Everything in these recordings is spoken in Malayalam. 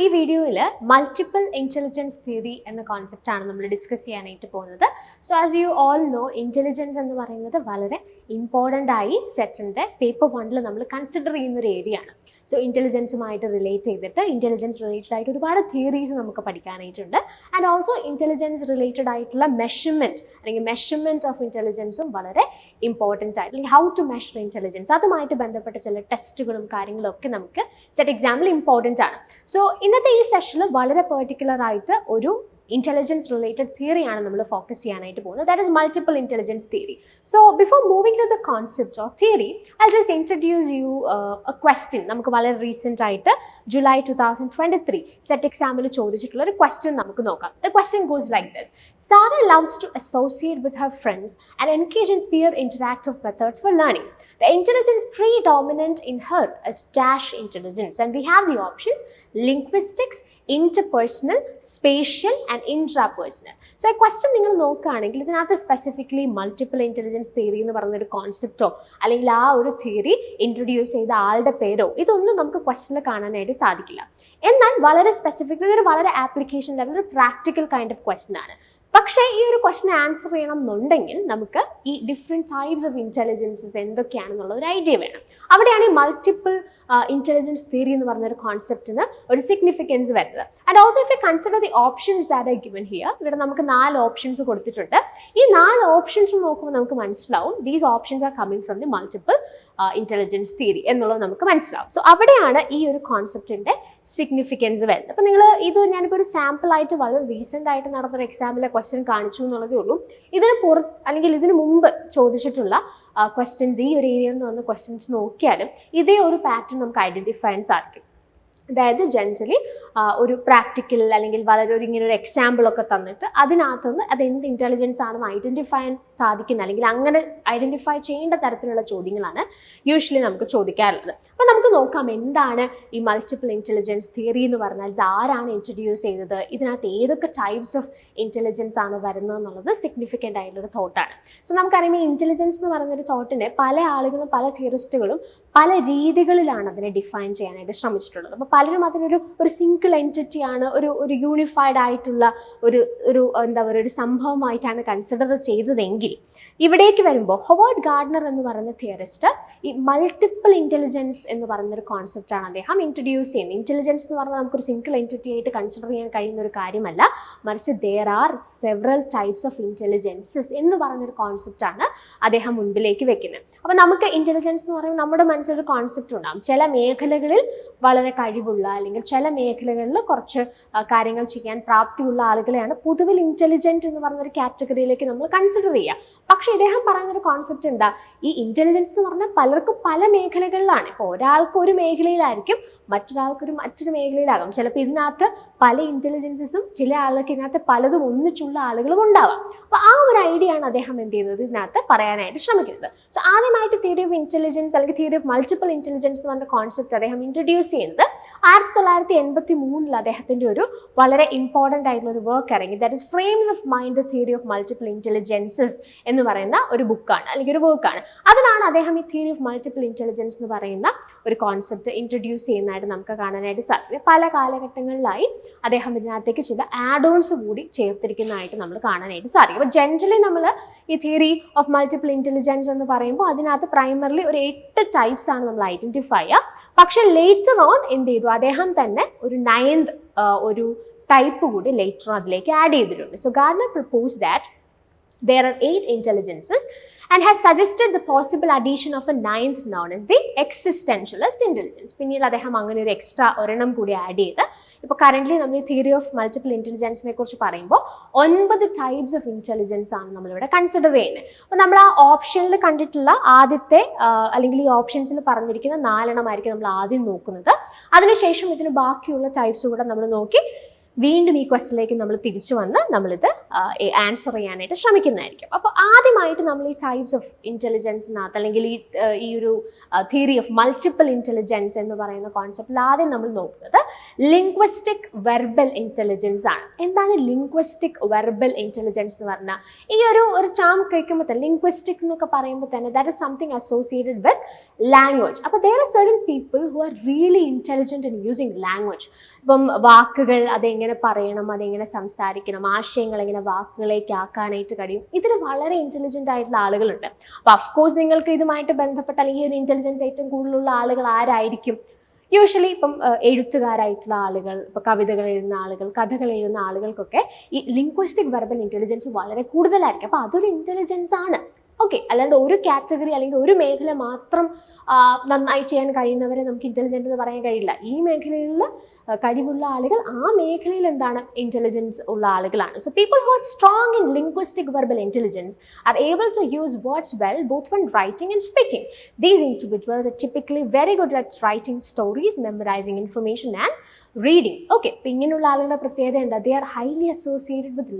ഈ വീഡിയോയിൽ മൾട്ടിപ്പിൾ ഇൻ്റലിജൻസ് തിയറി എന്ന കോൺസെപ്റ്റാണ് നമ്മൾ ഡിസ്കസ് ചെയ്യാനായിട്ട് പോകുന്നത്. So as you all no, intelligence എന്ന് പറയുന്നത് വളരെ ഇമ്പോർട്ടൻ്റ് ആയി സെറ്റിൻ്റെ പേപ്പർ 1 നമ്മൾ കൺസിഡർ ചെയ്യുന്ന ഒരു ഏരിയ ആണ്. സോ ഇൻ്റലിജൻസുമായിട്ട് റിലേറ്റ് ചെയ്തിട്ട് ഇൻ്റലിജൻസ് റിലേറ്റഡ് ആയിട്ട് ഒരുപാട് തിയറീസ് നമുക്ക് പഠിക്കാനായിട്ടുണ്ട്. ആൻഡ് ഓൾസോ ഇൻ്റലിജൻസ് റിലേറ്റഡ് ആയിട്ടുള്ള മെഷർമെൻറ്റ് ഓഫ് ഇൻ്റലിജൻസും വളരെ ഇമ്പോർട്ടൻ്റ് ആയിട്ട്, അല്ലെങ്കിൽ ഹൗ ടു മെഷർ ഇൻ്റലിജൻസ്, അതുമായിട്ട് ബന്ധപ്പെട്ട ചില ടെസ്റ്റുകളും കാര്യങ്ങളും ഒക്കെ നമുക്ക് സെറ്റ് എക്സാമിൽ ഇമ്പോർട്ടൻ്റ് ആണ്. സോ ഇന്നത്തെ ഈ സെഷനിൽ വളരെ പെർട്ടിക്കുലർ ആയിട്ട് ഒരു intelligence related theory ആണ് നമ്മൾ ഫോക്കസ് ചെയ്യാനായിട്ട് പോകുന്നത്. That is multiple intelligence theory. So before moving to the concept or theory, I'll just introduce you a question. നമുക്ക് വളരെ റീസെൻ്റ് ആയിട്ട് July 2023 സെറ്റ് എക്സാമിൽ ചോദിച്ചിട്ടുള്ള ഒരു ക്വസ്റ്റ്യൻ നമുക്ക് നോക്കാം. The question goes like this. Sarah loves to associate with her friends and engage in peer interactive methods for learning. The intelligence predominant in her is dash intelligence, and we have the options: linguistics, interpersonal, spatial and intrapersonal. So a question നിങ്ങൾ നോക്കുകയാണെങ്കിൽ ഇതിനകത്ത് സ്പെസിഫിക്കലി മൾട്ടിപ്പിൾ ഇൻ്റലിജൻസ് തിയറി എന്ന് പറയുന്നൊരു കോൺസെപ്റ്റോ അല്ലെങ്കിൽ ആ ഒരു തിയറി ഇൻട്രൊഡ്യൂസ് ചെയ്ത ആളുടെ പേരോ ഇതൊന്നും നമുക്ക് ക്വസ്റ്റനിൽ കാണാനായിട്ട് സാധിക്കില്ല. എന്നാൽ വളരെ സ്പെസിഫിക്, ഇതൊരു വളരെ ആപ്ലിക്കേഷൻ ലെവൽ, ഒരു പ്രാക്ടിക്കൽ കൈൻഡ് ഓഫ് ക്വസ്റ്റൻ ആണ്. പക്ഷേ ഈ ഒരു ക്വസ്റ്റൻ ആൻസർ ചെയ്യണം എന്നുണ്ടെങ്കിൽ നമുക്ക് ഈ ഡിഫറെൻറ്റ് ടൈപ്സ് ഓഫ് ഇൻ്റലിജൻസസ് എന്തൊക്കെയാണെന്നുള്ള ഒരു ഐഡിയ വേണം. അവിടെയാണ് ഈ മൾട്ടിപ്പിൾ ഇൻ്റലിജൻസ് തിയറി എന്ന് പറഞ്ഞൊരു കോൺസെപ്റ്റിന് ഒരു സിഗ്നിഫിക്കൻസ് വരുന്നത്. And also if you consider the options that are given here, ഇവിടെ നമുക്ക് 4 ഓപ്ഷൻസ് കൊടുത്തിട്ടുണ്ട്. ഈ 4 ഓപ്ഷൻസ് നോക്കുമ്പോൾ നമുക്ക് മനസ്സിലാവും these options are coming from the multiple intelligence theory എന്നുള്ളത് നമുക്ക് മനസ്സിലാവും. സോ അവിടെയാണ് ഈ ഒരു കോൺസെപ്റ്റിൻ്റെ സിഗ്നിഫിക്കൻസ് വരുന്നത്. അപ്പോൾ നിങ്ങൾ ഇത് ഞാനിപ്പോൾ ഒരു സാമ്പിളായിട്ട് വളരെ റീസെൻ്റ് ആയിട്ട് നടന്നൊരു എക്സാമിലെ ക്വസ്റ്റ്യൻ കാണിച്ചു എന്നുള്ളതേ ഉള്ളൂ. ഇതിന് മുമ്പ് ചോദിച്ചിട്ടുള്ള ക്വസ്റ്റ്യൻസ്, ഈ ഒരു ഏരിയയിൽ നിന്ന് വന്ന ക്വസ്റ്റ്യൻസ് നോക്കിയാലും ഇതേ ഒരു പാറ്റേൺ നമുക്ക് ഐഡൻറ്റിഫൈ ചെയ്യാൻ സാധിക്കും. അതായത് ജനറലി ഒരു പ്രാക്ടിക്കൽ അല്ലെങ്കിൽ വളരെ ഇങ്ങനെ ഒരു എക്സാമ്പിളൊക്കെ തന്നിട്ട് അതിനകത്തുനിന്ന് അത് എന്ത് ഇൻ്റലിജൻസ് ആണെന്ന് ഐഡൻറ്റിഫൈ ചെയ്യാൻ സാധിക്കുന്ന, അല്ലെങ്കിൽ അങ്ങനെ ഐഡൻറ്റിഫൈ ചെയ്യേണ്ട തരത്തിലുള്ള ചോദ്യങ്ങളാണ് യൂഷ്വലി നമുക്ക് ചോദിക്കാറുള്ളത്. അപ്പോൾ നമുക്ക് നോക്കാം എന്താണ് ഈ മൾട്ടിപ്പിൾ ഇൻ്റലിജൻസ് തിയറി എന്ന് പറഞ്ഞാൽ, ഇത് ആരാണ് ഇൻട്രൊഡ്യൂസ് ചെയ്തത്, ഇതിനകത്ത് ഏതൊക്കെ ടൈപ്സ് ഓഫ് ഇൻ്റലിജൻസ് ആണ് വരുന്നത് എന്നുള്ളത് സിഗ്നിഫിക്കൻ്റ് ആയിട്ടുള്ളൊരു തോട്ടാണ്. സോ നമുക്കറിയാം ഈ ഇൻ്റലിജൻസ് എന്ന് പറയുന്നൊരു തോട്ടിനെ പല ആളുകളും, പല തിയറിസ്റ്റുകളും പല രീതികളിലാണ് അതിനെ ഡിഫൈൻ ചെയ്യാനായിട്ട് ശ്രമിച്ചിട്ടുള്ളത്. അപ്പോൾ പലരും അതിനൊരു സിംഗിൾ എൻറ്റിറ്റി ആണ്, ഒരു യൂണിഫൈഡ് ആയിട്ടുള്ള ഒരു എന്താ പറയുക ഒരു സംഭവമായിട്ടാണ് കൺസിഡർ ചെയ്തതെങ്കിൽ, ഇവിടേക്ക് വരുമ്പോൾ ഹൊവാർഡ് ഗാർഡ്നർ എന്ന് പറയുന്ന തിയറിസ്റ്റ് ഈ മൾട്ടിപ്പിൾ ഇൻ്റലിജൻസ് എന്ന് പറയുന്നൊരു കോൺസെപ്റ്റാണ് അദ്ദേഹം ഇൻട്രൊഡ്യൂസ് ചെയ്യുന്നത്. ഇൻ്റലിജൻസ് എന്ന് പറഞ്ഞാൽ നമുക്കൊരു സിംഗിൾ എൻറ്റിറ്റി ആയിട്ട് കൺസിഡർ ചെയ്യാൻ കഴിയുന്ന ഒരു കാര്യമല്ല, മറിച്ച് there are several types of intelligences എന്ന് പറഞ്ഞൊരു കോൺസെപ്റ്റാണ് അദ്ദേഹം മുൻപിലേക്ക് വെക്കുന്നത്. അപ്പോൾ നമുക്ക് ഇൻ്റലിജൻസ് എന്ന് പറയുമ്പോൾ നമ്മുടെ മനസ്സിലൊരു കോൺസെപ്റ്റ് ഉണ്ടാകും. ചില മേഖലകളിൽ വളരെ കഴിവുള്ള, അല്ലെങ്കിൽ ചില മേഖലകളിൽ കുറച്ച് കാര്യങ്ങൾ ചെയ്യാൻ പ്രാപ്തിയുള്ള ആളുകളെയാണ് പൊതുവിൽ ഇൻ്റലിജൻറ്റ് എന്ന് പറഞ്ഞൊരു കാറ്റഗറിയിലേക്ക് നമ്മൾ കൺസിഡർ ചെയ്യുക. പക്ഷേ ഇദ്ദേഹം പറയുന്നൊരു കോൺസെപ്റ്റ് എന്താ, ഈ ഇൻ്റലിജൻസ് എന്ന് പറഞ്ഞാൽ പലർക്കും പല മേഖലകളിലാണ്. ഇപ്പോൾ ഒരാൾക്ക് ഒരു മേഖലയിലായിരിക്കും, മറ്റൊരാൾക്ക് മറ്റൊരു മേഖലയിലാകും. ചിലപ്പോൾ ഇതിനകത്ത് പല ഇൻ്റലിജൻസസും, ചില ആളുകൾക്ക് ഇതിനകത്ത് പലതും ഒന്നിച്ചുള്ള ആളുകളും ഉണ്ടാവാം. അപ്പോൾ ആ ഒരു ഐഡിയ ആണ് അദ്ദേഹം എന്ത് ചെയ്യുന്നത്, ഇതിനകത്ത് പറയാനായിട്ട് ശ്രമിക്കുന്നത്. സോ ആദ്യമായിട്ട് തിയറി ഓഫ് ഇൻ്റലിജൻസ് അല്ലെങ്കിൽ തിയറി ഓഫ് മൾട്ടിപ്പിൾ ഇൻ്റലിജൻസ് എന്ന് പറഞ്ഞ കോൺസെപ്റ്റ് അദ്ദേഹം ഇൻട്രൊഡ്യൂസ് ചെയ്യുന്നത് 1983 അദ്ദേഹത്തിൻ്റെ ഒരു വളരെ ഇമ്പോർട്ടൻ്റ് ആയിട്ടുള്ള ഒരു വർക്ക് ഇറങ്ങി. That is frames of mind, the theory of multiple intelligences എന്ന് പറയുന്ന ഒരു ബുക്കാണ്, അല്ലെങ്കിൽ ഒരു വർക്കാണ്. അതിലാണ് അദ്ദേഹം ഈ തിയറി ഓഫ് മൾട്ടിപ്പിൾ ഇൻ്റലിജൻസ് എന്ന് പറയുന്ന ഒരു കോൺസെപ്റ്റ് ഇൻട്രൊഡ്യൂസ് ചെയ്യുന്നതായിട്ട് നമുക്ക് കാണാനായിട്ട് സാധിക്കും. പല കാലഘട്ടങ്ങളിലായി അദ്ദേഹം ഇതിനകത്തേക്ക് ചില ആഡ് ഓൺസ് കൂടി ചേർത്തിരിക്കുന്നതായിട്ട് നമ്മൾ കാണാനായിട്ട് സാധിക്കും. അപ്പോൾ ജനറലി നമ്മൾ ഈ തിയറി ഓഫ് മൾട്ടിപ്പിൾ ഇൻ്റലിജൻസ് എന്ന് പറയുമ്പോൾ അതിനകത്ത് പ്രൈമറിലി ഒരു 8 ടൈപ്സ് ആണ് നമ്മൾ ഐഡൻറ്റിഫൈ ചെയ്യുക. പക്ഷേ ലേറ്റർ ഓൺ എന്ത് ചെയ്തു, അദ്ദേഹം തന്നെ ഒരു 9th ഒരു ടൈപ്പ് കൂടി ലേറ്റർ ഓൺ അതിലേക്ക് ആഡ് ചെയ്തിട്ടുണ്ട്. So Gardner propose that there are 8 intelligences and has suggested the possible addition of a 9th known as the existentialist intelligence. പിന്നീട് അദ്ദേഹം അങ്ങനെ ഒരു എക്സ്ട്രാ ഒരെണ്ണം കൂടി ആഡ് ചെയ്ത്, ഇപ്പോൾ കറൻ്റ്ലി നമ്മൾ ഈ തിയറി ഓഫ് മൾട്ടിപ്പിൾ ഇൻ്റലിജൻസിനെ കുറിച്ച് പറയുമ്പോൾ 9 ടൈപ്സ് ഓഫ് ഇൻ്റലിജൻസ് ആണ് നമ്മളിവിടെ കൺസിഡർ ചെയ്യുന്നത്. അപ്പോൾ നമ്മൾ ആ ഓപ്ഷനിൽ കണ്ടിട്ടുള്ള ആദ്യത്തെ അല്ലെങ്കിൽ ഈ ഓപ്ഷൻസിൽ പറഞ്ഞിരിക്കുന്ന 4 എണ്ണമായിരിക്കും നമ്മൾ ആദ്യം നോക്കുന്നത്. അതിനുശേഷം ഇതിന് ബാക്കിയുള്ള ടൈപ്സ് കൂടെ നമ്മൾ നോക്കി വീണ്ടും ഈ ക്വസ്റ്റിലേക്ക് നമ്മൾ തിരിച്ചു വന്ന് നമ്മളിത് ആൻസർ ചെയ്യാനായിട്ട് ശ്രമിക്കുന്നതായിരിക്കും. അപ്പോൾ ആദ്യമായിട്ട് നമ്മൾ ഈ ടൈപ്സ് ഓഫ് ഇൻ്റലിജൻസിനകത്ത്, അല്ലെങ്കിൽ ഈ ഒരു തിയറി ഓഫ് മൾട്ടിപ്പിൾ ഇൻ്റലിജൻസ് എന്ന് പറയുന്ന കോൺസെപ്റ്റിൽ ആദ്യം നമ്മൾ നോക്കുന്നത് ലിംഗ്വിസ്റ്റിക് വെർബൽ ഇൻ്റലിജൻസ് ആണ്. എന്താണ് ലിംഗ്വിസ്റ്റിക് വെർബൽ ഇൻ്റലിജൻസ് എന്ന് പറഞ്ഞാൽ, ഈ ഒരു ടേം കേൾക്കുമ്പോൾ തന്നെ ലിംഗ്വിസ്റ്റിക് എന്നൊക്കെ പറയുമ്പോൾ തന്നെ that is something associated with language. അപ്പോൾ there are certain people who are really intelligent in using language. ഇപ്പം വാക്കുകൾ അതെങ്ങനെ പറയണം, അതെങ്ങനെ സംസാരിക്കണം, ആശയങ്ങൾ എങ്ങനെ വാക്കുകളിലേക്ക് ആക്കാനായിട്ട് കഴിയും, ഇതിൽ വളരെ ഇൻ്റലിജൻ്റ് ആയിട്ടുള്ള ആളുകളുണ്ട്. അപ്പോൾ അഫ്കോഴ്സ് നിങ്ങൾക്ക് ഇതുമായിട്ട് ബന്ധപ്പെട്ട അല്ലെങ്കിൽ ഒരു ഇൻ്റലിജൻസ് ഏറ്റവും കൂടുതലുള്ള ആളുകൾ ആരായിരിക്കും? യൂഷ്വലി ഇപ്പം എഴുത്തുകാരായിട്ടുള്ള ആളുകൾ, ഇപ്പോൾ കവിതകൾ എഴുതുന്ന ആളുകൾ, കഥകൾ എഴുതുന്ന ആളുകൾക്കൊക്കെ ഈ ലിംഗ്വിസ്റ്റിക് വെർബൽ ഇൻ്റലിജൻസ് വളരെ കൂടുതലായിരിക്കും. അപ്പോൾ അതൊരു ഇൻ്റലിജൻസ് ആണ്. ഓക്കെ, അല്ലാണ്ട് ഒരു കാറ്റഗറി അല്ലെങ്കിൽ ഒരു മേഖല മാത്രം നന്നായി ചെയ്യാൻ കഴിയുന്നവരെ നമുക്ക് ഇൻ്റലിജൻ്റ് എന്ന് പറയാൻ കഴിയില്ല. ഈ മേഖലയിൽ കഴിവുള്ള ആളുകൾ ആ മേഖലയിൽ എന്താണ് ഇൻ്റലിജൻസ് ഉള്ള ആളുകളാണ്. So people who are strong in linguistic verbal intelligence are able to use words well both when writing and speaking. These individuals are typically very good at writing stories, memorizing information and reading. Okay, ഇപ്പം ഇങ്ങനെയുള്ള ആളുകളുടെ പ്രത്യേകത എന്താ? They are highly associated with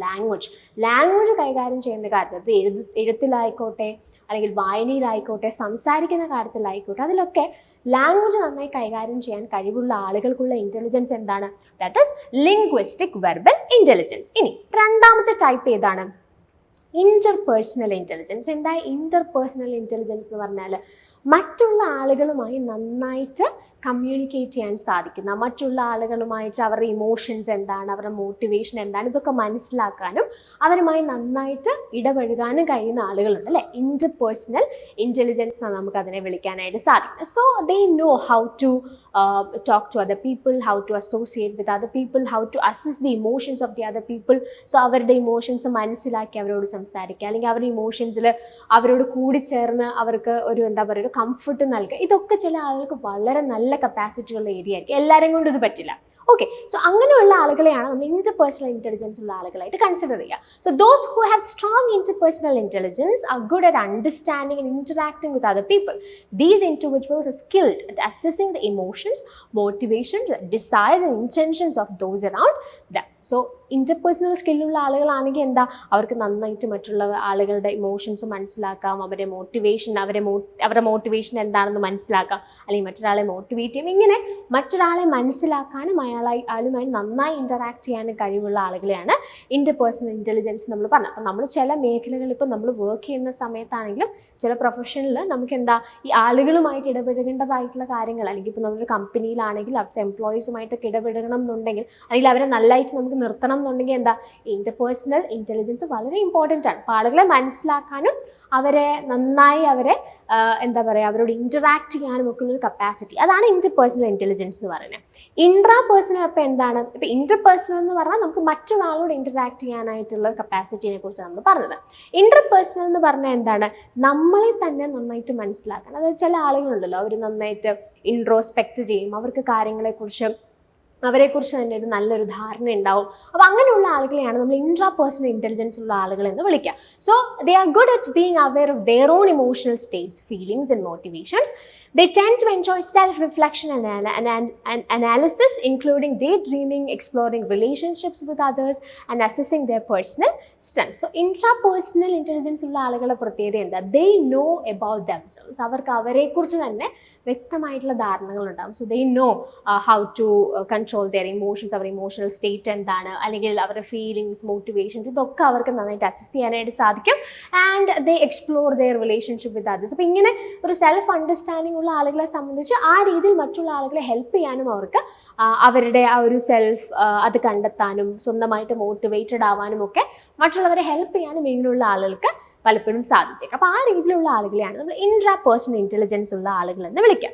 language കൈകാര്യം ചെയ്യുന്ന കാര്യത്തിൽ, അത് എഴുത്തിലായിക്കോട്ടെ അല്ലെങ്കിൽ വായനയിലായിക്കോട്ടെ സംസാരിക്കുന്ന കാര്യത്തിലായിക്കോട്ടെ, അതിലൊക്കെ ലാംഗ്വേജ് നന്നായി കൈകാര്യം ചെയ്യാൻ കഴിവുള്ള ആളുകൾക്കുള്ള ഇൻ്റലിജൻസ് എന്താണ്? That is linguistic verbal intelligence. ഇനി രണ്ടാമത്തെ ടൈപ്പ് ഏതാണ്? Interpersonal intelligence. എന്താ ഇന്റർപേഴ്സണൽ ഇൻ്റലിജൻസ് എന്ന് പറഞ്ഞാൽ മറ്റുള്ള ആളുകളുമായി നന്നായിട്ട് കമ്മ്യൂണിക്കേറ്റ് ചെയ്യാൻ സാധിക്കുന്ന, മറ്റുള്ള ആളുകളുമായിട്ട് അവരുടെ ഇമോഷൻസ് എന്താണ്, അവരുടെ മോട്ടിവേഷൻ എന്താണ്, ഇതൊക്കെ മനസ്സിലാക്കാനും അവരുമായി നന്നായിട്ട് ഇടപഴകാനും കഴിയുന്ന ആളുകളുണ്ട് അല്ലേ? ഇന്റർപേഴ്സണൽ ഇൻ്റലിജൻസ് എന്നാണ് നമുക്കതിനെ വിളിക്കാനായിട്ട് സാധിക്കും. So they know how to talk to other people, how to associate with other people, how to assess the emotions of the other people. So അവരുടെ ഇമോഷൻസ് മനസ്സിലാക്കി അവരോട് സംസാരിക്കുക, അല്ലെങ്കിൽ അവരുടെ ഇമോഷൻസിൽ അവരോട് കൂടി ചേർന്ന് അവർക്ക് ഒരു എന്താ പറയുക ഒരു കംഫർട്ട് നൽകുക. ഇതൊക്കെ ചില ആളുകൾക്ക് വളരെ നല്ല കപ്പാസിറ്റിയുള്ള ഏരിയ ആയിരിക്കും. എല്ലാവരും കൊണ്ട് ഇത് പറ്റില്ല. ഓക്കെ, സോ അങ്ങനെയുള്ള ആളുകളെയാണ് നമ്മൾ ഇന്റർപേഴ്സണൽ ഇൻ്റലിജൻസ് ഉള്ള ആളുകളായിട്ട് കൺസിഡർ ചെയ്യുക. So those who have strong interpersonal intelligence are good at understanding and interacting with other people. These individuals are skilled at assessing the emotions, motivations, desires and intentions of those around them. So interpersonal സ്കില്ലുള്ള ആളുകളാണെങ്കിൽ എന്താ, അവർക്ക് നന്നായിട്ട് മറ്റുള്ള ആളുകളുടെ ഇമോഷൻസ് മനസ്സിലാക്കാം, അവരുടെ മോട്ടിവേഷൻ എന്താണെന്ന് മനസ്സിലാക്കാം, അല്ലെങ്കിൽ മറ്റൊരാളെ മോട്ടിവേറ്റ് ചെയ്യും. ഇങ്ങനെ മറ്റൊരാളെ മനസ്സിലാക്കാനും അയാളുമായി നന്നായി ഇൻറ്ററാക്ട് ചെയ്യാനും കഴിവുള്ള ആളുകളെയാണ് ഇന്റർപേഴ്സണൽ ഇൻ്റലിജൻസ് നമ്മൾ പറഞ്ഞത്. അപ്പം നമ്മൾ ചില മേഖലകളിൽ ഇപ്പോൾ നമ്മൾ വർക്ക് ചെയ്യുന്ന സമയത്താണെങ്കിലും ചില പ്രൊഫഷനിൽ നമുക്ക് എന്താ ഈ ആളുകളുമായിട്ട് ഇടപെടേണ്ടതായിട്ടുള്ള കാര്യങ്ങൾ, അല്ലെങ്കിൽ ഇപ്പോൾ നമ്മളൊരു കമ്പനിയിലാണെങ്കിൽ അവിടുത്തെ എംപ്ലോയീസുമായിട്ടൊക്കെ ഇടപെടണം എന്നുണ്ടെങ്കിൽ, അല്ലെങ്കിൽ അവരെ നല്ലതായിട്ട് നമുക്ക് നിർത്തണം എന്നുണ്ടെങ്കിൽ എന്താ ഇന്റർപേഴ്സണൽ ഇൻ്റലിജൻസ് വളരെ ഇമ്പോർട്ടൻ്റ് ആണ്. അപ്പോൾ ആളുകളെ മനസ്സിലാക്കാനും അവരെ നന്നായി എന്താ പറയുക അവരോട് ഇൻറ്ററാക്ട് ചെയ്യാനും ഒക്കെ ഉള്ളൊരു കപ്പാസിറ്റി, അതാണ് ഇന്റർപേഴ്സണൽ ഇൻ്റലിജൻസ് എന്ന് പറയുന്നത്. ഇൻട്രാപേഴ്സണൽ അപ്പോൾ എന്താണ്? ഇപ്പോൾ ഇന്റർപേഴ്സണൽ എന്ന് പറഞ്ഞാൽ നമുക്ക് മറ്റൊരാളോട് ഇൻറ്ററാക്ട് ചെയ്യാനായിട്ടുള്ള കപ്പാസിറ്റിനെ കുറിച്ച് നമ്മൾ പറഞ്ഞത്. ഇന്റർപേഴ്സണൽ എന്ന് പറഞ്ഞാൽ എന്താണ്? നമ്മളെ തന്നെ നന്നായിട്ട് മനസ്സിലാക്കാൻ. അതായത് ചില ആളുകളുണ്ടല്ലോ, അവർ നന്നായിട്ട് ഇൻട്രോസ്പെക്റ്റ് ചെയ്യും, അവർക്ക് അവരെക്കുറിച്ച് തന്നെ ഒരു നല്ലൊരു ധാരണ ഉണ്ടാവും. അപ്പോൾ അങ്ങനെയുള്ള ആളുകളെയാണ് നമ്മൾ ഇൻട്രാപേഴ്സണൽ ഇൻ്റലിജൻസ് ഉള്ള ആളുകൾ എന്ന് വിളിക്കുക. So they are good at being aware of their own emotional States, feelings and motivations. They tend to enjoy self-reflection and analysis, including daydreaming, exploring relationships with others, and assessing their personal strengths. So, intrapersonal intelligence ഉള്ള ആളുകളുടെ പ്രത്യേകത എന്താ? They know about themselves. അവർക്ക് അവരെക്കുറിച്ച് തന്നെ വ്യക്തമായിട്ടുള്ള ധാരണകളുണ്ടാകും. So they know how to control their emotions, അവരുടെ ഇമോഷണൽ സ്റ്റേറ്റ് എന്താണ്, അല്ലെങ്കിൽ അവരുടെ ഫീലിങ്സ്, മോട്ടിവേഷൻസ്, ഇതൊക്കെ അവർക്ക് നന്നായിട്ട് അസസ് ചെയ്യാനായിട്ട് സാധിക്കും. And they explore their relationship with others. അപ്പോൾ ഇങ്ങനെ ഒരു സെൽഫ് അണ്ടർസ്റ്റാൻഡിംഗ് ഉള്ള ആളുകളെ സംബന്ധിച്ച് ആ രീതിയിൽ മറ്റുള്ള ആളുകളെ ഹെൽപ്പ് ചെയ്യാനും അവർക്ക് അവരുടെ ആ ഒരു സെൽഫ് അത് കണ്ടെത്താനും സ്വന്തമായിട്ട് മോട്ടിവേറ്റഡ് ആവാനും ഒക്കെ മറ്റുള്ളവരെ ഹെൽപ്പ് ചെയ്യാനും ഇങ്ങനെയുള്ള ആളുകൾക്ക് പലപ്പോഴും സാധിച്ചേക്കും. അപ്പോൾ ആ രീതിയിലുള്ള ആളുകളെയാണ് നമ്മൾ ഇൻട്രാപേഴ്സണൽ ഇൻ്റലിജൻസ് ഉള്ള ആളുകൾ എന്ന് വിളിക്കുക.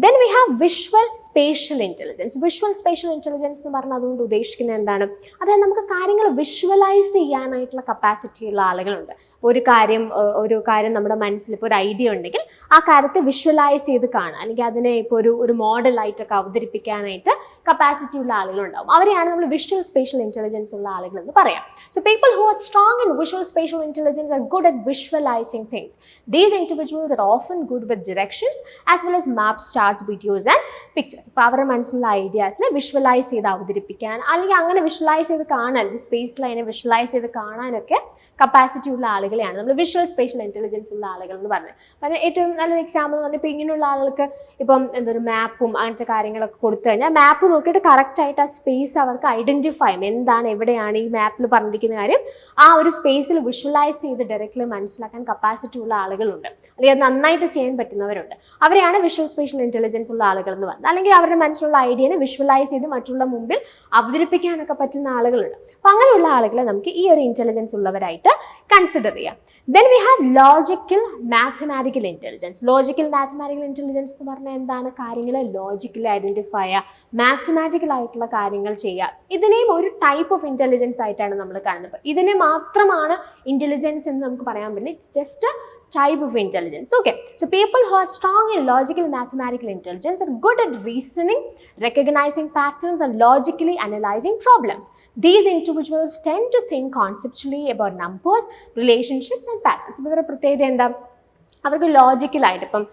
Then we have visual spatial intelligence. Visual spatial intelligence എന്ന് പറഞ്ഞാൽ അതുകൊണ്ട് ഉദ്ദേശിക്കുന്നത് എന്താണ്? അതായത് നമുക്ക് കാര്യങ്ങൾ വിഷ്വലൈസ് ചെയ്യാനായിട്ടുള്ള കപ്പാസിറ്റി ഉള്ള ആളുകളുണ്ട്. ഒരു കാര്യം നമ്മുടെ മനസ്സിൽ ഇപ്പോൾ ഒരു ഐഡിയ ഉണ്ടെങ്കിൽ ആ കാര്യത്തെ വിഷ്വലൈസ് ചെയ്ത് കാണുക, അല്ലെങ്കിൽ അതിനെ ഇപ്പോൾ ഒരു മോഡലായിട്ടൊക്കെ അവതരിപ്പിക്കാനായിട്ട് കപ്പാസിറ്റി ഉള്ള ആളുകളുണ്ടാവും. അവരെയാണ് നമ്മൾ വിഷ്വൽ സ്പേഷ്യൽ ഇൻ്റലിജൻസ് ഉള്ള ആളുകൾ എന്ന് പറയാം. So people who are strong in visual spatial intelligence are good at visualising things. These individuals R often good with directions as well as maps, charts, videos and pictures. അപ്പോൾ അവരുടെ മനസ്സിലുള്ള ഐഡിയാസിനെ വിഷ്വലൈസ് ചെയ്ത് അവതരിപ്പിക്കാൻ, അല്ലെങ്കിൽ അങ്ങനെ വിഷ്വലൈസ് ചെയ്ത് കാണാൻ, ഒരു സ്പേസിൽ അതിനെ വിഷ്വലൈസ് ചെയ്ത് കാണാനൊക്കെ കപ്പാസിറ്റി ഉള്ള ആളുകളെയാണ് നമ്മൾ വിഷ്വൽ സ്പേഷ്യൽ ഇൻ്റലിജൻസ് ഉള്ള ആളുകൾ എന്ന് പറഞ്ഞത്. കാരണം ഏറ്റവും നല്ലൊരു എക്സാമ്പിൾ എന്ന് പറഞ്ഞാൽ ഇപ്പോൾ ഇങ്ങനെയുള്ള ആളുകൾക്ക് ഇപ്പം എന്തൊരു മാപ്പും അങ്ങനത്തെ കാര്യങ്ങളൊക്കെ കൊടുത്തു കഴിഞ്ഞാൽ മാപ്പ് നോക്കിയിട്ട് കറക്റ്റായിട്ട് ആ സ്പേസ് അവർക്ക് ഐഡൻറ്റിഫൈ ചെയ്യും, എന്താണ് എവിടെയാണ് ഈ മാപ്പിൽ പറഞ്ഞിരിക്കുന്ന കാര്യം ആ ഒരു സ്പേസിൽ വിഷ്വലൈസ് ചെയ്ത് ഡയറക്റ്റ്ലി മനസ്സിലാക്കാൻ കപ്പാസിറ്റി ഉള്ള ആളുകളുണ്ട്, അല്ലെങ്കിൽ അത് നന്നായിട്ട് ചെയ്യാൻ പറ്റുന്നവരുണ്ട്. അവരെയാണ് വിഷ്വൽ സ്പേഷ്യൽ ഇൻ്റലിജൻസ് ഉള്ള ആളുകൾ എന്ന് പറഞ്ഞത്. അല്ലെങ്കിൽ അവരുടെ മനസ്സിലുള്ള ഐഡിയനെ വിഷ്വലൈസ് ചെയ്ത് മറ്റുള്ള മുമ്പിൽ അവതരിപ്പിക്കാനൊക്കെ പറ്റുന്ന ആളുകളുണ്ട്. അപ്പോൾ അങ്ങനെയുള്ള ആളുകളെ നമുക്ക് ഈ ഒരു ഇൻ്റലിജൻസ് ഉള്ളവരായിട്ട് കൺസിഡർ ചെയ്യാം. Then we have logical mathematical intelligence. Logical mathematical intelligence എന്ന് പറഞ്ഞാൽ എന്താണ്? കാര്യങ്ങളെ ലോജിക്കലി ഐഡൻറ്റിഫൈ ചെയ്യുക, മാത്തമാറ്റിക്കൽ ആയിട്ടുള്ള കാര്യങ്ങൾ ചെയ്യുക. ഇതിനെയും ഒരു ടൈപ്പ് ഓഫ് ഇൻ്റലിജൻസ് ആയിട്ടാണ് നമ്മൾ കാണുന്നത്. ഇതിനെ മാത്രമാണ് ഇൻ്റലിജൻസ് എന്ന് നമുക്ക് പറയാൻ പറ്റില്ല. It's just type of intelligence. Okay, so people who are strong in logical mathematical intelligence are good at reasoning, recognizing patterns and logically analyzing problems. These individuals tend to think conceptually about numbers, relationships and patterns. ഇവരുടെ പ്രത്യേകത എന്താ? അവർക്ക് ലോജിക്കലായിട്ട് ഇപ്പം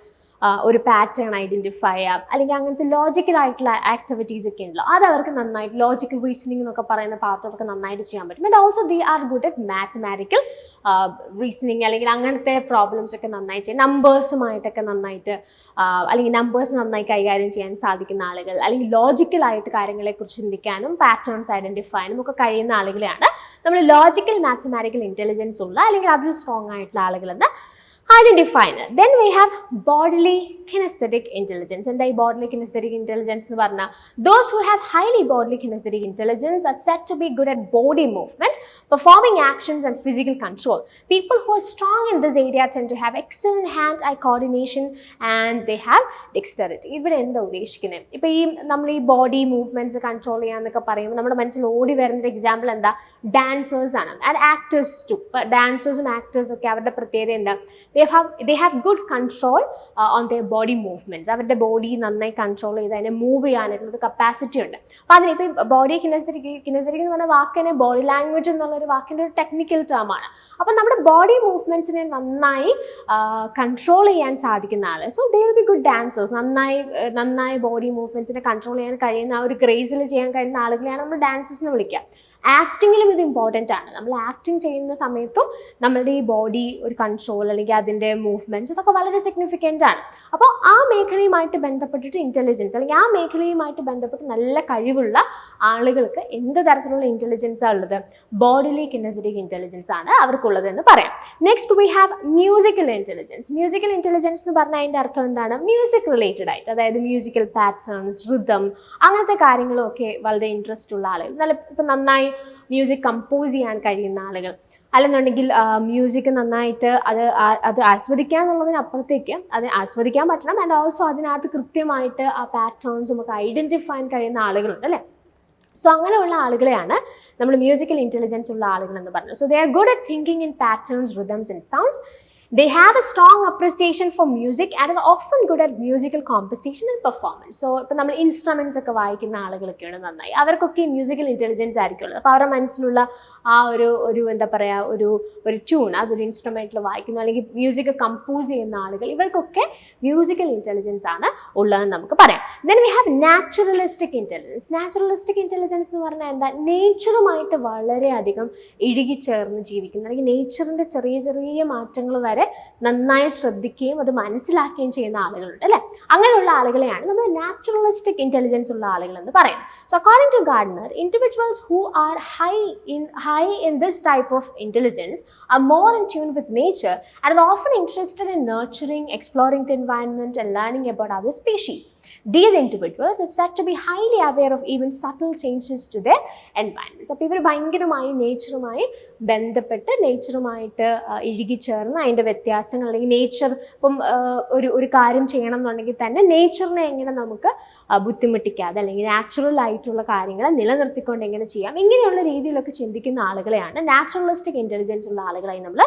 ഒരു പാറ്റേൺ ഐഡൻറ്റിഫൈ ചെയ്യാം, അല്ലെങ്കിൽ അങ്ങനത്തെ ലോജിക്കലായിട്ടുള്ള ആക്ടിവിറ്റീസ് ഒക്കെ ഉണ്ടല്ലോ, അത് അവർക്ക് നന്നായിട്ട് ലോജിക്കൽ റീസണിങ് എന്നൊക്കെ പറയുന്ന പാർട്ടൊക്കെ നന്നായിട്ട് ചെയ്യാൻ പറ്റും. And also they are good at mathematical reasoning, അല്ലെങ്കിൽ അങ്ങനത്തെ പ്രോബ്ലംസ് ഒക്കെ നന്നായി ചെയ്യും, നമ്പേഴ്സുമായിട്ടൊക്കെ നന്നായിട്ട് അല്ലെങ്കിൽ നമ്പേഴ്സ് നന്നായി കൈകാര്യം ചെയ്യാൻ സാധിക്കുന്ന ആളുകൾ, അല്ലെങ്കിൽ ലോജിക്കലായിട്ട് കാര്യങ്ങളെക്കുറിച്ച് ചിന്തിക്കാനും പാറ്റേൺസ് ഐഡൻറ്റിഫൈ ചെയ്യാനും ഒക്കെ കഴിയുന്ന ആളുകളെയാണ് നമ്മൾ ലോജിക്കൽ മാത്തമാറ്റിക്കൽ ഇൻ്റലിജൻസ് ഉള്ള, അല്ലെങ്കിൽ അതിൽ സ്ട്രോങ് ആയിട്ടുള്ള ആളുകളെന്ന് identifying. Then we have bodily kinesthetic intelligence. And the bodily kinesthetic intelligence nu parna, those who have highly bodily kinesthetic intelligence are said to be good at body movement, performing actions and physical control. People who are strong in this area tend to have excellent hand-eye coordination and they have dexterity. ഇവിടെ എന്താ ഉദ്ദേശിക്കുന്നത്? ഇപ്പോൾ ഈ നമ്മൾ ഈ ബോഡി മൂവ്മെന്റ്സ് കൺട്രോൾ ചെയ്യാന്നൊക്കെ പറയുമ്പോൾ നമ്മുടെ മനസ്സിൽ ഓടി വരുന്ന എക്സാമ്പിൾ എന്താ? ഡാൻസേഴ്സ് ആണ്, ആൻഡ് ആക്ടേഴ്സ് ടു. ഡാൻസേഴ്സും ആക്ടേഴ്സും ഒക്കെ അവരുടെ പ്രത്യേകത എന്താ? they have good control on their body movements. അവരുടെ ബോഡി നന്നായി കൺട്രോൾ ചെയ്ത് അതിനെ മൂവ് ചെയ്യാനായിട്ടുള്ള കപ്പാസിറ്റി ഉണ്ട്. അപ്പോൾ അതിനിപ്പോൾ ബോഡി കിനസ്തെറ്റിക് എന്ന് പറഞ്ഞ വാക്കിനെ ബോഡി ലാംഗ്വേജ് എന്നുള്ളൊരു വാക്കിൻ്റെ ഒരു ടെക്നിക്കൽ ടേമാണ്. അപ്പോൾ നമ്മുടെ ബോഡി മൂവ്മെൻറ്റ്സിനെ നന്നായി കൺട്രോൾ ചെയ്യാൻ സാധിക്കുന്ന ആൾ, so they will be good dancers. നന്നായി ബോഡി മൂവ്മെൻറ്റ്സിനെ കൺട്രോൾ ചെയ്യാൻ കഴിയുന്ന ആ ഒരു ഗ്രേസിൽ ചെയ്യാൻ കഴിയുന്ന ആളുകളെയാണ് നമ്മൾ ഡാൻസേഴ്സ് എന്ന് വിളിക്കുക. ആക്ടിങ്ങിലും ഇത് ഇമ്പോർട്ടൻ്റ് ആണ്. നമ്മൾ ആക്ടിങ് ചെയ്യുന്ന സമയത്തും നമ്മളുടെ ഈ ബോഡി ഒരു കൺട്രോൾ, അല്ലെങ്കിൽ അതിൻ്റെ മൂവ്മെൻറ്റ്സ്, ഇതൊക്കെ വളരെ സിഗ്നിഫിക്കൻ്റ് ആണ്. അപ്പോൾ ആ മേഖലയുമായിട്ട് ബന്ധപ്പെട്ടിട്ട് ഇൻ്റലിജൻസ്, അല്ലെങ്കിൽ ആ മേഖലയുമായിട്ട് ബന്ധപ്പെട്ട് നല്ല കഴിവുള്ള ആളുകൾക്ക് എന്ത് തരത്തിലുള്ള ഇൻ്റലിജൻസാണ് ഉള്ളത്? ബോഡിലി കിനസ്തെറ്റിക് ഇൻ്റലിജൻസ് ആണ് അവർക്കുള്ളത് എന്ന് പറയാം. Next we have musical intelligence. Musical intelligence എന്ന് പറഞ്ഞാൽ അതിൻ്റെ അർത്ഥം എന്താണ്? മ്യൂസിക് റിലേറ്റഡ് ആയിട്ട്, അതായത് മ്യൂസിക്കൽ പാറ്റേൺസ്, റിതം, അങ്ങനത്തെ കാര്യങ്ങളൊക്കെ വളരെ ഇൻട്രസ്റ്റ് ഉള്ള ആളുകൾ, നല്ല ഇപ്പം നന്നായി മ്യൂസിക് കമ്പോസ് ചെയ്യാൻ കഴിയുന്ന ആളുകൾ, അല്ലെന്നുണ്ടെങ്കിൽ മ്യൂസിക് നന്നായിട്ട് അത് ആസ്വദിക്കുക എന്നുള്ളതിനപ്പുറത്തേക്ക് അത് ആസ്വദിക്കാൻ പറ്റണം, ആൻഡ് ഓൾസോ അതിനകത്ത് കൃത്യമായിട്ട് ആ പാറ്റേൺസും ഒക്കെ ഐഡൻറ്റിഫൈ ചെയ്യാൻ കഴിയുന്ന ആളുകളുണ്ട് അല്ലേ? സോ അങ്ങനെയുള്ള ആളുകളെയാണ് നമ്മൾ മ്യൂസിക്കൽ ഇൻ്റലിജൻസ് ഉള്ള ആളുകൾ എന്ന് പറഞ്ഞത്. So they are good at thinking in patterns, rhythms and sounds. They have a strong appreciation for music and are often good at musical composition and performance. So ഇപ്പോൾ നമ്മൾ ഇൻസ്ട്രുമെൻറ്റ്സ് ഒക്കെ വായിക്കുന്ന ആളുകളൊക്കെയാണ് നന്നായി, അവർക്കൊക്കെ മ്യൂസിക്കൽ ഇൻ്റലിജൻസ് ആയിരിക്കുള്ളത്. അപ്പോൾ അവരുടെ മനസ്സിലുള്ള ആ ഒരു എന്താ പറയുക, ഒരു ട്യൂൺ അതൊരു ഇൻസ്ട്രുമെൻറ്റിൽ വായിക്കുന്നു, അല്ലെങ്കിൽ മ്യൂസിക് കമ്പോസ് ചെയ്യുന്ന ആളുകൾ, ഇവർക്കൊക്കെ മ്യൂസിക്കൽ ഇൻ്റലിജൻസ് ആണ് ഉള്ളതെന്ന് നമുക്ക് പറയാം. Then we have naturalistic intelligence. Naturalistic intelligence എന്ന് പറഞ്ഞാൽ എന്താ? നേച്ചറുമായിട്ട് വളരെയധികം ഇഴുകിച്ചേർന്ന് ജീവിക്കുന്ന, അല്ലെങ്കിൽ നേച്ചറിൻ്റെ ചെറിയ ചെറിയ മാറ്റങ്ങൾ വരെ നന്നായി ശ്രദ്ധിക്കുകയും അത് മനസ്സിലാക്കുകയും ചെയ്യുന്ന ആളുകളുണ്ട് അല്ലേ? അങ്ങനെയുള്ള ആളുകളെയാണ് നമ്മൾ നാച്ചുറലിസ്റ്റിക് ഇൻ്റലിജൻസ് ഉള്ള ആളുകൾ എന്ന് പറയുന്നത്. So according to Gardner, individuals who are high in this type of intelligence are more in tune with nature and are often interested in nurturing, exploring the environment and learning about other species. These individuals are said to be highly aware of even subtle changes to their environments. അപ്പോൾ ഇവർ ഭയങ്കരമായി നേച്ചറുമായി ബന്ധപ്പെട്ട് നേച്ചറുമായിട്ട് ഇഴുകിച്ചേർന്ന് അതിൻ്റെ വ്യത്യാസങ്ങൾ അല്ലെങ്കിൽ നേച്ചർ ഇപ്പം ഒരു കാര്യം ചെയ്യണം എന്നുണ്ടെങ്കിൽ തന്നെ നേച്ചറിനെ എങ്ങനെ നമുക്ക് ബുദ്ധിമുട്ടിക്കാതെ അല്ലെങ്കിൽ നാച്ചുറൽ ആയിട്ടുള്ള കാര്യങ്ങൾ നിലനിർത്തിക്കൊണ്ട് എങ്ങനെ ചെയ്യാം, ഇങ്ങനെയുള്ള രീതിയിലൊക്കെ ചിന്തിക്കുന്ന ആളുകളെയാണ് നാച്ചുറലിസ്റ്റിക് ഇൻ്റലിജൻസ് ഉള്ള ആളുകളായി നമ്മൾ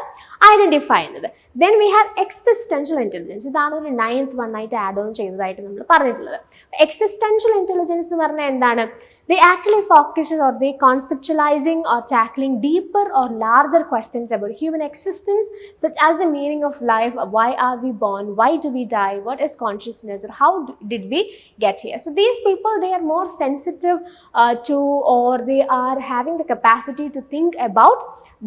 ഐഡൻറ്റിഫൈ ചെയ്യുന്നത്. Then we have existential intelligence. ഇതാണ് ഒരു 9th വണ്ണായിട്ട് ആഡ് ഓൺ ചെയ്തതായിട്ട് നമ്മൾ പറഞ്ഞിട്ടുള്ളത്. എക്സിസ്റ്റൻഷ്യൽ ഇൻ്റലിജൻസ് എന്ന് പറഞ്ഞാൽ എന്താണ്? They actually focuses or they conceptualizing or tackling deeper or larger questions about human existence, such as the meaning of life, why are we born, why do we die, what is consciousness, or how did we get here. So these people, they are more sensitive to, or they are having the capacity to think about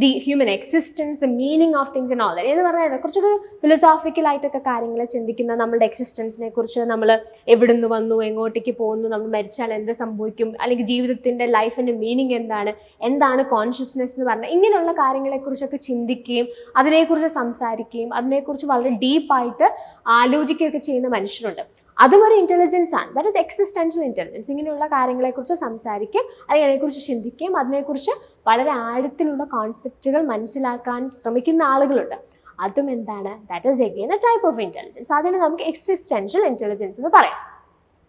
the human existence, the meaning of things and all that. എന്ന് പറഞ്ഞാൽ കുറച്ചൊരു ഫിലോസോഫിക്കലായിട്ടൊക്കെ കാര്യങ്ങൾ ചിന്തിക്കുന്ന, നമ്മുടെ എക്സിസ്റ്റൻസിനെ കുറിച്ച്, നമ്മൾ എവിടെ നിന്ന് വന്നു, എങ്ങോട്ടേക്ക് പോകുന്നു, നമ്മൾ മരിച്ചാൽ എന്ത് സംഭവിക്കും, അല്ലെങ്കിൽ ജീവിതത്തിൻ്റെ ലൈഫിൻ്റെ മീനിങ് എന്താണ് കോൺഷ്യസ്നെസ് എന്ന് പറഞ്ഞാൽ ഇങ്ങനെയുള്ള കാര്യങ്ങളെക്കുറിച്ചൊക്കെ ചിന്തിക്കുകയും അതിനെക്കുറിച്ച് സംസാരിക്കുകയും അതിനെക്കുറിച്ച് വളരെ ഡീപ്പായിട്ട് ആലോചിക്കുകയൊക്കെ ചെയ്യുന്ന മനുഷ്യരുണ്ട്. അതും ഒരു ഇൻ്റലിജൻസ് ആണ്. That is existential intelligence. ഇങ്ങനെയുള്ള കാര്യങ്ങളെക്കുറിച്ച് സംസാരിക്കുകയും അല്ലെങ്കിൽ അതിനെക്കുറിച്ച് ചിന്തിക്കുകയും അതിനെക്കുറിച്ച് വളരെ ആഴത്തിലുള്ള കോൺസെപ്റ്റുകൾ മനസ്സിലാക്കാൻ ശ്രമിക്കുന്ന ആളുകളുണ്ട്. അതും എന്താണ്? That is again A type of intelligence. അതിന് നമുക്ക് എക്സിസ്റ്റൻഷ്യൽ ഇൻ്റലിജൻസ് എന്ന് പറയാം.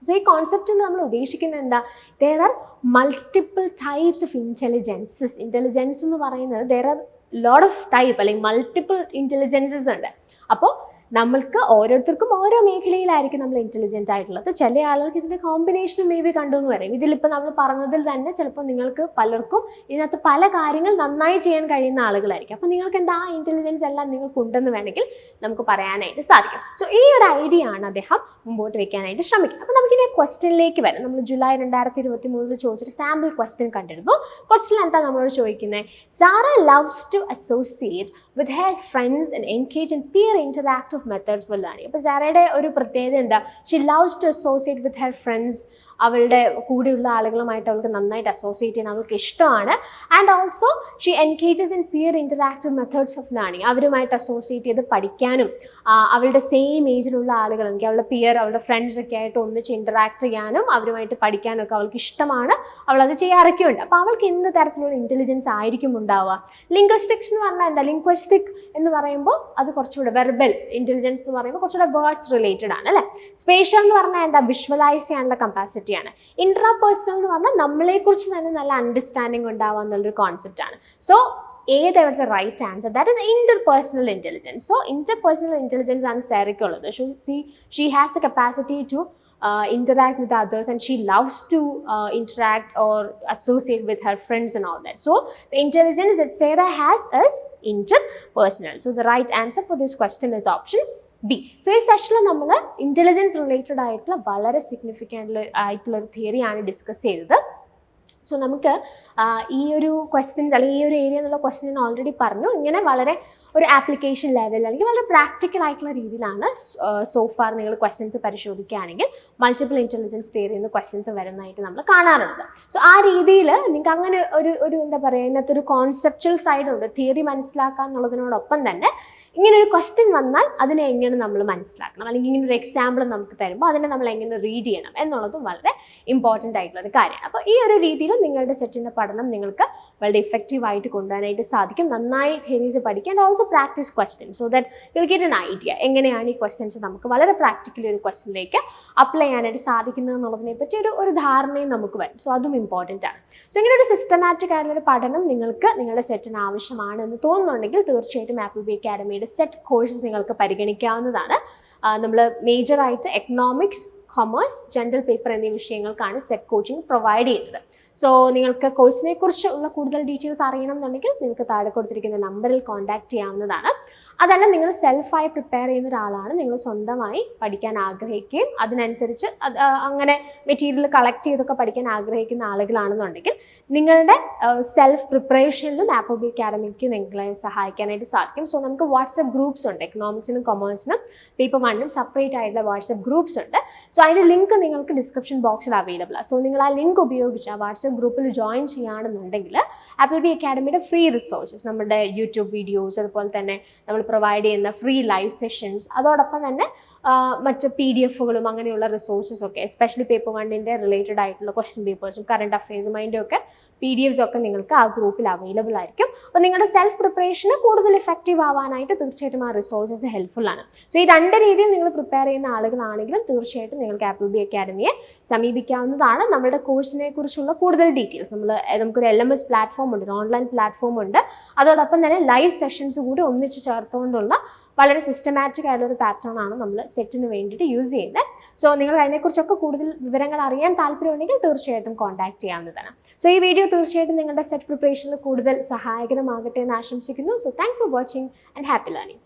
സോ ഈ കോൺസെപ്റ്റിൽ നമ്മൾ ഉദ്ദേശിക്കുന്നത് എന്താ? There are multiple types of intelligences. Intelligence എന്ന് പറയുന്നത് there are lot of type അല്ലെങ്കിൽ മൾട്ടിപ്പിൾ ഇൻ്റലിജൻസസ് ഉണ്ട്. അപ്പോൾ നമ്മൾക്ക് ഓരോരുത്തർക്കും ഓരോ മേഖലയിലായിരിക്കും നമ്മൾ ഇൻ്റലിജൻ്റ് ആയിട്ടുള്ളത്. ചില ആളുകൾക്ക് ഇതിൻ്റെ കോമ്പിനേഷനും മേ ബി കണ്ടു എന്ന് പറയും. ഇതിലിപ്പോൾ നമ്മൾ പറഞ്ഞതിൽ തന്നെ ചിലപ്പോൾ നിങ്ങൾക്ക് പലർക്കും ഇതിനകത്ത് പല കാര്യങ്ങൾ നന്നായി ചെയ്യാൻ കഴിയുന്ന ആളുകളായിരിക്കും. അപ്പോൾ നിങ്ങൾക്ക് എന്താ ആ ഇൻ്റലിജൻസ് എല്ലാം നിങ്ങൾക്കുണ്ടെന്ന് വേണമെങ്കിൽ നമുക്ക് പറയാനായിട്ട് സാധിക്കും. സോ ഈ ഒരു ഐഡിയ ആണ് അദ്ദേഹം മുമ്പോട്ട് വെക്കാനായിട്ട് ശ്രമിക്കുന്നത്. അപ്പോൾ നമുക്കിനി ക്വസ്റ്റ്യനിലേക്ക് വരാം. നമ്മൾ ജൂലൈ 2023 ചോദിച്ചൊരു സാമ്പിൾ ക്വസ്റ്റ്യൻ കണ്ടിരുന്നു. ക്വസ്റ്റ്യൻ എന്താ നമ്മളോട് ചോദിക്കുന്നത്? Sara loves to associate with her friends and engage in peer interactive methods for learning. അപ്പോൾ സാറയുടെ ഒരു പ്രത്യേകത എന്താ? She loves to associate with her friends. അവളുടെ കൂടെയുള്ള ആളുകളുമായിട്ട് അവൾക്ക് നന്നായിട്ട് അസോസിയേറ്റ് ചെയ്യാൻ അവൾക്ക് ഇഷ്ടമാണ്. And also she engages in peer interactive methods of learning. അവരുമായിട്ട് അസോസിയേറ്റ് ചെയ്ത് പഠിക്കാനും അവളുടെ സെയിം ഏജിലുള്ള ആളുകൾ, എനിക്ക് അവളുടെ പിയർ, അവളുടെ ഫ്രണ്ട്സൊക്കെ ആയിട്ട് ഒന്നിച്ച് ഇൻറ്ററാക്ട് ചെയ്യാനും അവരുമായിട്ട് പഠിക്കാനും ഒക്കെ അവൾക്ക് ഇഷ്ടമാണ്. അവളത് ചെയ്യാറൊക്കെ ഉണ്ട്. അപ്പോൾ അവൾക്ക് എന്ത് തരത്തിലുള്ള ഇൻ്റലിജൻസ് ആയിരിക്കും ഉണ്ടാവുക? ലിംഗ്വിസ്റ്റിക്സ് എന്ന് പറഞ്ഞാൽ എന്താ? ലിംഗ്വിസ്റ്റിക് എന്ന് പറയുമ്പോൾ അത് കുറച്ചുകൂടെ വെർബൽ. ഇൻ്റലിജൻസ് എന്ന് പറയുമ്പോൾ കുറച്ചുകൂടെ വേർഡ്സ് റിലേറ്റഡ് ആണ് അല്ലേ? സ്പേഷ്യൽ എന്ന് പറഞ്ഞാൽ എന്താ? വിഷ്വലൈസ് ചെയ്യാനുള്ള കപ്പാസിറ്റി ആണ്. ഇൻട്രാപേഴ്സണൽ എന്ന് പറഞ്ഞാൽ നമ്മളെക്കുറിച്ച് തന്നെ നല്ല അണ്ടർസ്റ്റാൻഡിങ് ഉണ്ടാവുക എന്നുള്ളൊരു കോൺസെപ്റ്റ് ആണ്. സോ ഏതാവിടുത്തെ right answer? That is interpersonal intelligence. So interpersonal intelligence ആണ് സാരയ്ക്കുള്ളത്. She has the capacity to interact with others and she loves to interact or associate with her friends and all that. So the intelligence that Sarah has is interpersonal. So the right answer for this question is option B. So ഈ സെഷനിൽ നമ്മൾ ഇൻ്റലിജൻസ് റിലേറ്റഡ് ആയിട്ടുള്ള വളരെ സിഗ്നിഫിക്കൻ്റ് ആയിട്ടുള്ള ഒരു തിയറിയാണ് ഡിസ്കസ് ചെയ്തത്. സോ നമുക്ക് ഈ ഒരു ക്വസ്റ്റ്യൻസ് അല്ലെങ്കിൽ ഈ ഒരു ഏരിയ എന്നുള്ള ക്വസ്റ്റ്യൻ ഞാൻ ഓൾറെഡി പറഞ്ഞു. ഇങ്ങനെ വളരെ ഒരു ആപ്ലിക്കേഷൻ ലെവൽ അല്ലെങ്കിൽ വളരെ പ്രാക്ടിക്കൽ ആയിട്ടുള്ള രീതിയിലാണ് സോഫാർ നിങ്ങൾ ക്വസ്റ്റ്യൻസ് പരിശോധിക്കുകയാണെങ്കിൽ മൾട്ടിപ്പിൾ ഇൻ്റലിജൻസ് തിയറിയിൽ നിന്ന് ക്വസ്റ്റ്യൻസ് വരുന്നതായിട്ട് നമ്മൾ കാണാറുണ്ട്. സോ ആ രീതിയിൽ നിങ്ങൾക്ക് അങ്ങനെ ഒരു എന്താ പറയുക, ഇതിനകത്തൊരു കോൺസെപ്ച്വൽ സൈഡുണ്ട്. തിയറി മനസ്സിലാക്കുക എന്നുള്ളതിനോടൊപ്പം തന്നെ ഇങ്ങനൊരു ക്വസ്റ്റ്യൻ വന്നാൽ അതിനെ എങ്ങനെ നമ്മൾ മനസ്സിലാക്കണം, അല്ലെങ്കിൽ ഇങ്ങനെ ഒരു എക്സാമ്പിൾ നമുക്ക് തരുമ്പോൾ അതിനെ നമ്മൾ എങ്ങനെ റീഡ് ചെയ്യണം എന്നുള്ളതും വളരെ ഇമ്പോർട്ടൻ്റ് ആയിട്ടുള്ളൊരു കാര്യമാണ്. അപ്പോൾ ഈ ഒരു രീതിയിൽ നിങ്ങളുടെ സെറ്റിൻ്റെ പഠനം നിങ്ങൾക്ക് വളരെ ഇഫക്റ്റീവായിട്ട് കൊണ്ടുപോകാനായിട്ട് സാധിക്കും. നന്നായി തിയറീസ് പഠിക്കുക and also practice questions so that you will get an idea എങ്ങനെയാണ് ഈ ക്വസ്റ്റ്യൻസ് നമുക്ക് വളരെ പ്രാക്ടിക്കലി ഒരു ക്വസ്റ്റ്യനിലേക്ക് അപ്ലൈ ചെയ്യാനായിട്ട് സാധിക്കുന്നത് എന്നുള്ളതിനെ പറ്റി ഒരു ധാരണയും നമുക്ക് വരും. സോ അതും ഇമ്പോർട്ടൻ്റ് ആണ്. സോ ഇങ്ങനെ ഒരു സിസ്റ്റമാറ്റിക് ആയിട്ടുള്ളൊരു പഠനം നിങ്ങൾക്ക് നിങ്ങളുടെ സെറ്റിന് ആവശ്യമാണ് എന്ന് തോന്നുന്നുണ്ടെങ്കിൽ തീർച്ചയായിട്ടും ആപ്പിൾബി അക്കാഡമിയുടെ സെറ്റ് കോഴ്സസ് നിങ്ങൾക്ക് പരിഗണിക്കാവുന്നതാണ്. നമ്മൾ മേജറായിട്ട് എക്കണോമിക്സ്, കൊമേഴ്സ്, ജനറൽ പേപ്പർ എന്നീ വിഷയങ്ങൾക്കാണ് സെറ്റ് കോച്ചിങ് പ്രൊവൈഡ് ചെയ്യുന്നത്. സോ നിങ്ങൾക്ക് കോഴ്സിനെ കുറിച്ച് ഉള്ള കൂടുതൽ ഡീറ്റെയിൽസ് അറിയണം എന്നുണ്ടെങ്കിൽ നിങ്ങൾക്ക് താഴെ കൊടുത്തിരിക്കുന്ന നമ്പറിൽ കോൺടാക്ട് ചെയ്യാവുന്നതാണ്. അതല്ല നിങ്ങൾ സെൽഫായി പ്രിപ്പയർ ചെയ്യുന്ന ഒരാളാണ്, നിങ്ങൾ സ്വന്തമായി പഠിക്കാൻ ആഗ്രഹിക്കുകയും അതിനനുസരിച്ച് അങ്ങനെ മെറ്റീരിയൽ കളക്ട് ചെയ്തൊക്കെ പഠിക്കാൻ ആഗ്രഹിക്കുന്ന ആളുകളാണെന്നുണ്ടെങ്കിൽ നിങ്ങളുടെ സെൽഫ് പ്രിപ്പറേഷനിലും ആപ്പിൾബി അക്കാഡമിക്ക് നിങ്ങളെ സഹായിക്കാനായിട്ട് സാധിക്കും. സോ നമുക്ക് വാട്സപ്പ് ഗ്രൂപ്പ്സ് ഉണ്ട്. എക്കണോമിക്സിനും കൊമേഴ്സിനും പേപ്പർ 1-നും സെപ്പറേറ്റ് ആയിട്ടുള്ള വാട്സപ്പ് ഗ്രൂപ്പ്സ് ഉണ്ട്. സോ അതിൻ്റെ ലിങ്ക് നിങ്ങൾക്ക് ഡിസ്ക്രിപ്ഷൻ ബോക്സിൽ അവൈലബിൾ ആണ്. സോ നിങ്ങൾ ആ ലിങ്ക് ഉപയോഗിച്ച് ആ വാട്സപ്പ് ഗ്രൂപ്പിൽ ജോയിൻ ചെയ്യുകയാണെന്നുണ്ടെങ്കിൽ ആപ്പിൾബി അക്കാഡമിയുടെ ഫ്രീ റിസോഴ്സസ്, നമ്മുടെ യൂട്യൂബ് വീഡിയോസ്, അതുപോലെ തന്നെ നമ്മൾ പ്രൊവൈഡ് ചെയ്യുന്ന ഫ്രീ ലൈവ് സെഷൻസ്, അതോടൊപ്പം തന്നെ മറ്റ് PDF-കളും അങ്ങനെയുള്ള റിസോഴ്സസ് ഒക്കെ, എസ്പെഷ്യലി പേപ്പർ 1-ൻ്റെ റിലേറ്റഡ് ആയിട്ടുള്ള ക്വസ്റ്റ്യൻ പേപ്പേഴ്സും കറണ്ട് അഫയേഴ്സും അതിൻ്റെ ഒക്കെ PDFs ഒക്കെ നിങ്ങൾക്ക് ആ ഗ്രൂപ്പിൽ അവൈലബിൾ ആയിരിക്കും. അപ്പോൾ നിങ്ങളുടെ സെൽഫ് പ്രിപ്പറേഷന് കൂടുതൽ ഇഫക്റ്റീവ് ആവാനായിട്ട് തീർച്ചയായിട്ടും ആ റിസോഴ്സസ് ഹെൽപ്ഫുൾ ആണ്. സോ ഈ 2 രീതിയിൽ നിങ്ങൾ പ്രിപ്പയർ ചെയ്യുന്ന ആളുകളാണെങ്കിലും തീർച്ചയായിട്ടും നിങ്ങൾക്ക് AppleBee അക്കാഡമിയെ സമീപിക്കാവുന്നതാണ്. നമ്മുടെ കോഴ്സിനെ കുറിച്ചുള്ള കൂടുതൽ ഡീറ്റെയിൽസ് നമുക്കൊരു LMS പ്ലാറ്റ്ഫോം ഉണ്ട്, ഒരു ഓൺലൈൻ പ്ലാറ്റ്ഫോം ഉണ്ട്, അതോടൊപ്പം തന്നെ ലൈവ് സെഷൻസ് കൂടി ഒന്നിച്ച് ചേർത്തുകൊണ്ടുള്ള വളരെ സിസ്റ്റമാറ്റിക് ആയിട്ടുള്ള പാറ്റേൺ ആണ് നമ്മൾ സെറ്റിന് വേണ്ടിയിട്ട് യൂസ് ചെയ്യുന്നത്. സോ നിങ്ങൾ അതിനെക്കുറിച്ചൊക്കെ കൂടുതൽ വിവരങ്ങൾ അറിയാൻ താല്പര്യമുണ്ടെങ്കിൽ തീർച്ചയായിട്ടും കോൺടാക്ട് ചെയ്യാവുന്നതാണ്. സോ ഈ വീഡിയോ തീർച്ചയായിട്ടും നിങ്ങളുടെ സെറ്റ് പ്രിപ്പറേഷനിൽ കൂടുതൽ സഹായകരമാകട്ടെ എന്ന് ആശംസിക്കുന്നു. So thanks for watching and happy learning.